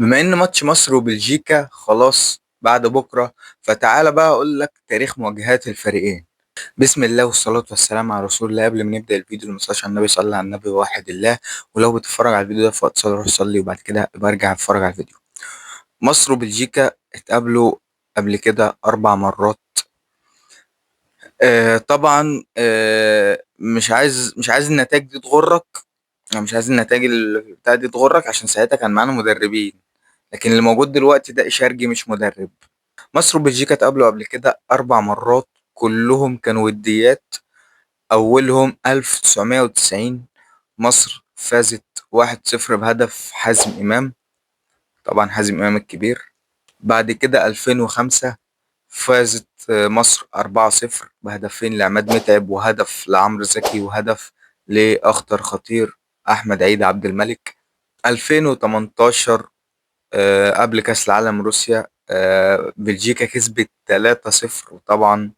بما ان ماتش مصر وبلجيكا خلاص بعد بكرة، فتعالى بقى اقول لك تاريخ مواجهات الفريقين. بسم الله والصلاة والسلام على رسول الله. قبل ما نبدأ الفيديو اللي مصلاش على النبي، صلى على النبي وواحد الله. ولو بتتفرج على الفيديو ده في وقت صلاة روح صلي، وبعد كده برجع اتفرج على الفيديو. مصر وبلجيكا اتقابلوا قبل كده 4 مرات. طبعا، مش عايز النتائج دي تغرك. أنا مش عايز النتائج بتاع دي تغرك، عشان ساعتها كان معانا مدربين. لكن اللي موجود دلوقتي ده إشارجي مش مدرب. مصر وبلجيكا اتقابلوا قبل كده 4 مرات، كلهم كانوا وديات. أولهم 1990، مصر فازت 1-0 بهدف حازم إمام. طبعا حازم إمام الكبير. بعد كده 2005 فازت مصر 4-0 بهدفين لعماد متعب، وهدف لعمرو زكي، وهدف لأخطر خطير أحمد عيد عبد الملك. 2018 قبل كأس العالم روسيا، بلجيكا كسبت 3-0، وطبعا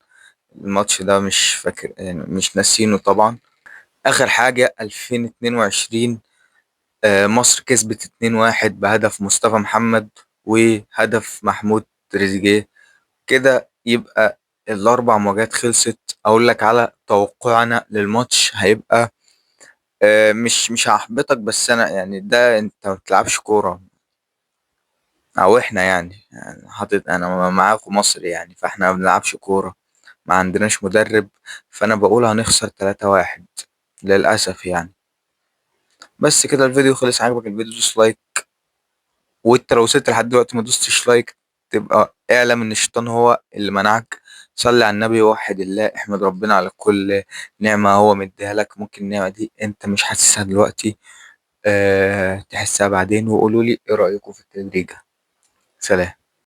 الماتش ده مش فاكر، يعني مش ناسينه طبعا. آخر حاجة 2022، مصر كسبت 2-1 بهدف مصطفى محمد وهدف محمود تريزيجيه. كده يبقى ال4 مواجهات خلصت. أقول لك على توقعنا للماتش هيبقى، مش هحبطك، بس أنا يعني ده أنت ما بتلعبش كورة. او احنا يعني حاطط انا معاكم مصر، يعني فاحنا ما بنلعبش كورة، ما عندناش مدرب. فانا بقول هنخسر 3-1 للأسف يعني. بس كده الفيديو خلص. عجبك الفيديو دوس لايك، وانت لو وصلت لحد دلوقتي ما دوستش لايك، تبقى اعلم ان الشيطان هو اللي منعك. صلي على النبي ووحد الله، احمد ربنا على كل نعمة هو مديها لك. ممكن النعمة دي انت مش حاسسها دلوقتي، تحسها بعدين. وقولوا لي ايه رأيكم في التدريج. سلام.